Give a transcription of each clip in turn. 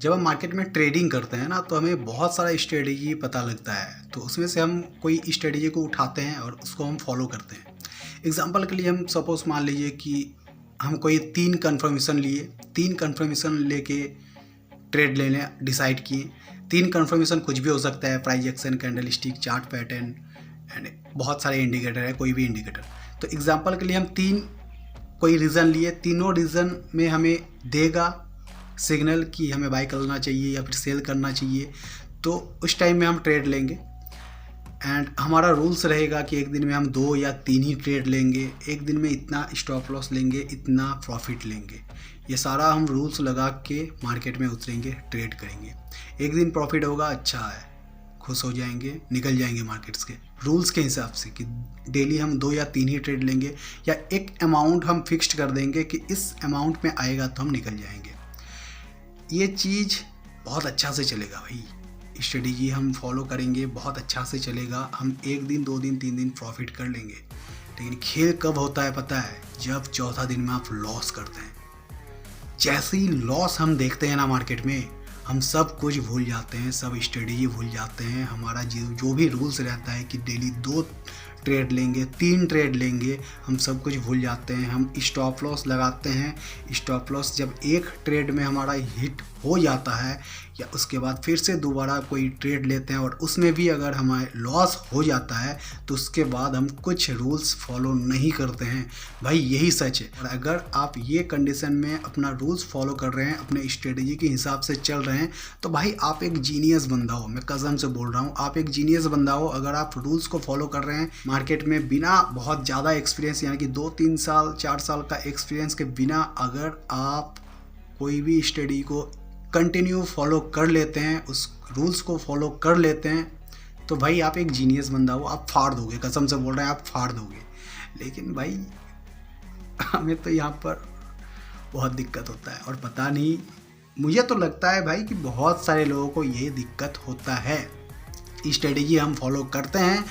जब हम मार्केट में ट्रेडिंग करते हैं ना, तो हमें बहुत सारा स्ट्रेटेजी पता लगता है। तो उसमें से हम कोई स्ट्रेटेजी को उठाते हैं और उसको हम फॉलो करते हैं। एग्जांपल के लिए हम सपोज मान लीजिए कि हम कोई 3 कन्फर्मेशन लिए, 3 कन्फर्मेशन लेके ट्रेड लेने डिसाइड किए। 3 कन्फर्मेशन कुछ भी हो सकता है, price action, candle stick, chart pattern and बहुत सारे इंडिकेटर है, कोई भी इंडिकेटर। तो एग्जांपल के लिए हम 3 कोई रीज़न लिए, तीनों रीज़न में हमें देगा सिग्नल कि हमें बाय करना चाहिए या फिर सेल करना चाहिए। तो उस टाइम में हम ट्रेड लेंगे एंड हमारा रूल्स रहेगा कि एक दिन में हम 2 या 3 ही ट्रेड लेंगे, एक दिन में इतना स्टॉप लॉस लेंगे, इतना प्रॉफिट लेंगे। ये सारा हम रूल्स लगा के मार्केट में उतरेंगे, ट्रेड करेंगे। एक दिन प्रॉफिट होगा, अच्छा है, खुश हो जाएंगे, निकल जाएंगे मार्केट्स के रूल्स के हिसाब से कि डेली हम 2 या 3 ही ट्रेड लेंगे, या एक अमाउंट हम फिक्स्ड कर देंगे कि इस अमाउंट में आएगा तो हम निकल जाएंगे। ये चीज़ बहुत अच्छा से चलेगा भाई, स्ट्रेटेजी हम फॉलो करेंगे, बहुत अच्छा से चलेगा। हम 1 दिन 2 दिन 3 दिन प्रॉफिट कर लेंगे। लेकिन खेल कब होता है पता है? जब चौथा दिन में आप लॉस करते हैं। जैसे ही लॉस हम देखते हैं ना मार्केट में, हम सब कुछ भूल जाते हैं, सब स्ट्रेटेजी भूल जाते हैं। हमारा जो भी रूल्स रहता है कि डेली 2 ट्रेड लेंगे, 3 ट्रेड लेंगे, हम सब कुछ भूल जाते हैं। हम स्टॉप लॉस लगाते हैं। स्टॉप लॉस जब एक ट्रेड में हमारा हिट हो जाता है या उसके बाद फिर से दोबारा कोई ट्रेड लेते हैं और उसमें भी अगर हमारे लॉस हो जाता है तो उसके बाद हम कुछ रूल्स फॉलो नहीं करते हैं। भाई यही सच है। और अगर आप ये कंडीशन में अपना रूल्स फॉलो कर रहे हैं, अपने स्ट्रेटेजी के हिसाब से चल रहे हैं, तो भाई आप एक जीनियस बंदा हो। मैं कसम से बोल रहा हूँ, आप एक जीनियस बंदा हो अगर आप रूल्स को फॉलो कर रहे हैं मार्केट में बिना बहुत ज़्यादा एक्सपीरियंस, यानी कि 2-3 साल 4 साल का एक्सपीरियंस के बिना अगर आप कोई भी स्टडी को कंटिन्यू फॉलो कर लेते हैं, उस रूल्स को फॉलो कर लेते हैं, तो भाई आप एक जीनियस बंदा हो। आप फाड़ दोगे, कसम से बोल रहे हैं, आप फाड़ दोगे। लेकिन भाई हमें तो यहाँ पर बहुत दिक्कत होता है और पता नहीं, मुझे तो लगता है भाई कि बहुत सारे लोगों को ये दिक्कत होता है। स्ट्रेटेजी हम फॉलो करते हैं,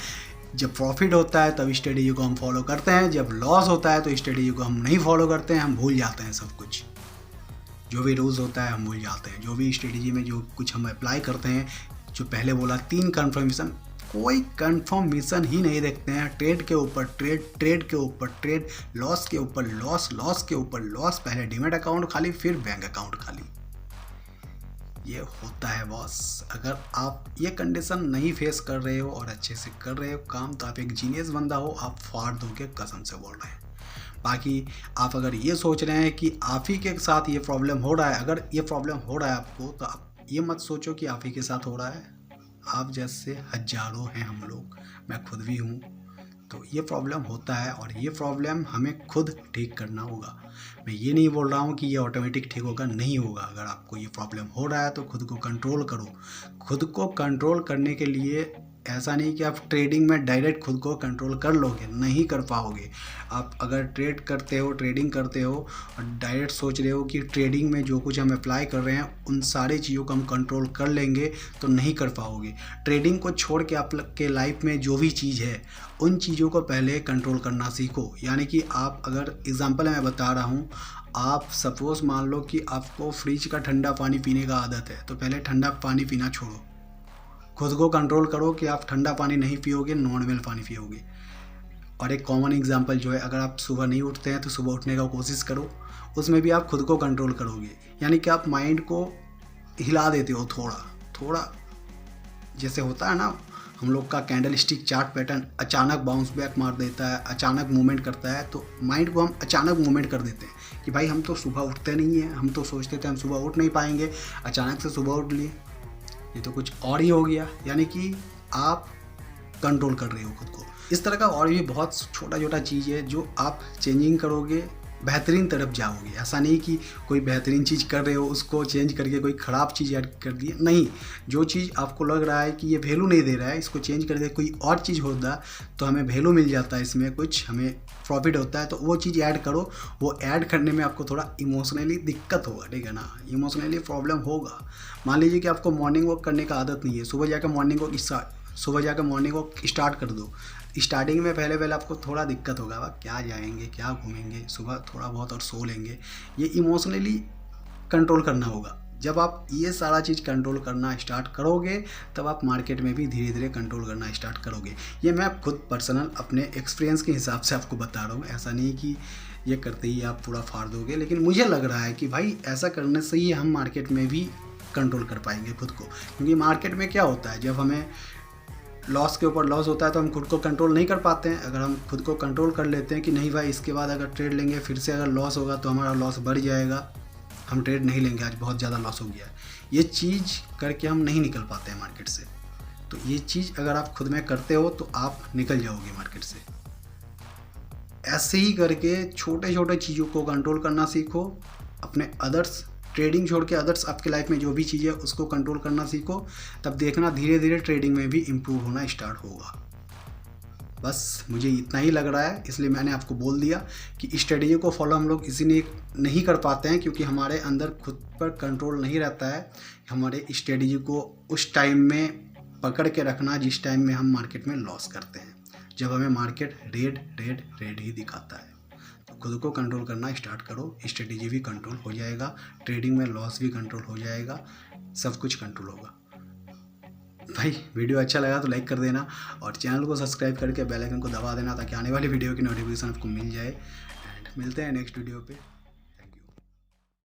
जब प्रॉफिट होता है तब स्ट्रेटेजी को हम फॉलो करते हैं, जब लॉस होता है तो स्ट्रेटेजी को हम नहीं फॉलो करते हैं, हम भूल जाते हैं सब कुछ। जो भी रूल्स होता है हम भूल जाते हैं। जो भी स्ट्रेटेजी में जो कुछ हम अप्लाई करते हैं, जो पहले बोला 3 कन्फर्मेशन, कोई कन्फर्मेशन ही नहीं देखते हैं। ट्रेड के ऊपर ट्रेड, ट्रेड के ऊपर ट्रेड, लॉस के ऊपर लॉस, लॉस के ऊपर लॉस, पहले डीमैट अकाउंट खाली, फिर बैंक अकाउंट खाली। ये होता है बॉस। अगर आप ये कंडीशन नहीं फेस कर रहे हो और अच्छे से कर रहे हो काम, तो आप एक जीनियस बंदा हो, आप फाड़ दोगे, कसम से बोल रहे हैं। बाकी आप अगर ये सोच रहे हैं कि आप ही के साथ ये प्रॉब्लम हो रहा है, अगर ये प्रॉब्लम हो रहा है आपको, तो आप ये मत सोचो कि आप ही के साथ हो रहा है। आप जैसे हजारों हैं हम लोग, मैं खुद भी हूँ। तो ये प्रॉब्लम होता है और ये प्रॉब्लम हमें खुद ठीक करना होगा। मैं ये नहीं बोल रहा हूँ कि ये ऑटोमेटिक ठीक होगा, नहीं होगा। अगर आपको ये प्रॉब्लम हो रहा है तो खुद को कंट्रोल करो। खुद को कंट्रोल करने के लिए ऐसा नहीं कि आप ट्रेडिंग में डायरेक्ट खुद को कंट्रोल कर लोगे, नहीं कर पाओगे। आप अगर ट्रेड करते हो, ट्रेडिंग करते हो और डायरेक्ट सोच रहे हो कि ट्रेडिंग में जो कुछ हम अप्लाई कर रहे हैं उन सारी चीज़ों को हम कंट्रोल कर लेंगे, तो नहीं कर पाओगे। ट्रेडिंग को छोड़ के आप के लाइफ में जो भी चीज़ है उन चीज़ों को पहले कंट्रोल करना सीखो। यानी कि आप अगर एग्जाम्पल मैं बता रहा हूँ, आप सपोज़ मान लो कि आपको फ्रिज का ठंडा पानी पीने का आदत है, तो पहले ठंडा पानी पीना छोड़ो। खुद को कंट्रोल करो कि आप ठंडा पानी नहीं पियोगे, नॉर्मल पानी पियोगे। और एक कॉमन एग्जांपल जो है, अगर आप सुबह नहीं उठते हैं तो सुबह उठने का कोशिश करो, उसमें भी आप खुद को कंट्रोल करोगे। यानी कि आप माइंड को हिला देते हो थोड़ा थोड़ा। जैसे होता है ना हम लोग का कैंडल स्टिक चार्ट पैटर्न, अचानक बाउंस बैक मार देता है, अचानक मूवमेंट करता है, तो माइंड को हम अचानक मूवमेंट कर देते हैं कि भाई हम तो सुबह उठते नहीं हैं, हम तो सोचते थे हम सुबह उठ नहीं पाएंगे, अचानक से सुबह उठ लिए, ये तो कुछ और ही हो गया। यानी कि आप कंट्रोल कर रहे हो खुद को। इस तरह का और भी बहुत छोटा छोटा चीज़ है जो आप चेंजिंग करोगे, बेहतरीन तरफ जाओगे। ऐसा नहीं कि कोई बेहतरीन चीज़ कर रहे हो उसको चेंज करके कोई ख़राब चीज़ ऐड कर दी, नहीं। जो चीज़ आपको लग रहा है कि ये वैल्यू नहीं दे रहा है, इसको चेंज कर दे, कोई और चीज़ होता तो हमें वैल्यू मिल जाता है, इसमें कुछ हमें प्रॉफिट होता है, तो वो चीज़ ऐड करो। वो ऐड करने में आपको थोड़ा इमोशनली दिक्कत होगा, ठीक है ना, इमोशनली प्रॉब्लम होगा। मान लीजिए कि आपको मॉर्निंग वॉक करने का आदत नहीं है, सुबह जाकर मॉर्निंग वॉक स्टार्ट कर दो। स्टार्टिंग में पहले आपको थोड़ा दिक्कत होगा, क्या जाएंगे, क्या घूमेंगे, सुबह थोड़ा बहुत और सो लेंगे। ये इमोशनली कंट्रोल करना होगा। जब आप ये सारा चीज़ कंट्रोल करना स्टार्ट करोगे तब आप मार्केट में भी धीरे धीरे कंट्रोल करना स्टार्ट करोगे। ये मैं खुद पर्सनल अपने एक्सपीरियंस के हिसाब से आपको बता रहा हूँ, ऐसा नहीं कि ये करते ही आप पूरा फाड़ दोगे, लेकिन मुझे लग रहा है कि भाई ऐसा करने से ही हम मार्केट में भी कंट्रोल कर पाएंगे खुद को। क्योंकि मार्केट में क्या होता है, जब हमें लॉस के ऊपर लॉस होता है तो हम खुद को कंट्रोल नहीं कर पाते हैं। अगर हम खुद को कंट्रोल कर लेते हैं कि नहीं भाई इसके बाद अगर ट्रेड लेंगे फिर से अगर लॉस होगा तो हमारा लॉस बढ़ जाएगा, हम ट्रेड नहीं लेंगे, आज बहुत ज़्यादा लॉस हो गया है, ये चीज़ करके हम नहीं निकल पाते हैं मार्केट से। तो ये चीज़ अगर आप खुद में करते हो तो आप निकल जाओगे मार्केट से। ऐसे ही करके छोटे छोटे चीज़ों को कंट्रोल करना सीखो। अपने अदर्स ट्रेडिंग छोड़ के अदर्स आपकी लाइफ में जो भी चीज़ है उसको कंट्रोल करना सीखो, तब देखना धीरे धीरे ट्रेडिंग में भी इम्प्रूव होना स्टार्ट होगा। बस मुझे इतना ही लग रहा है, इसलिए मैंने आपको बोल दिया कि स्ट्रेटजी को फॉलो हम लोग इसीलिए नहीं कर पाते हैं क्योंकि हमारे अंदर खुद पर कंट्रोल नहीं रहता है। हमारे स्ट्रेटजी को उस टाइम में पकड़ के रखना जिस टाइम में हम मार्केट में लॉस करते हैं, जब हमें मार्केट रेड रेड रेड ही दिखाता है। तो खुद को कंट्रोल करना स्टार्ट करो, स्ट्रेटजी भी कंट्रोल हो जाएगा, ट्रेडिंग में लॉस भी कंट्रोल हो जाएगा, सब कुछ कंट्रोल होगा। भाई वीडियो अच्छा लगा तो लाइक कर देना और चैनल को सब्सक्राइब करके बेल आइकन को दबा देना ताकि आने वाली वीडियो की नोटिफिकेशन आपको मिल जाए। एंड मिलते हैं नेक्स्ट वीडियो पे।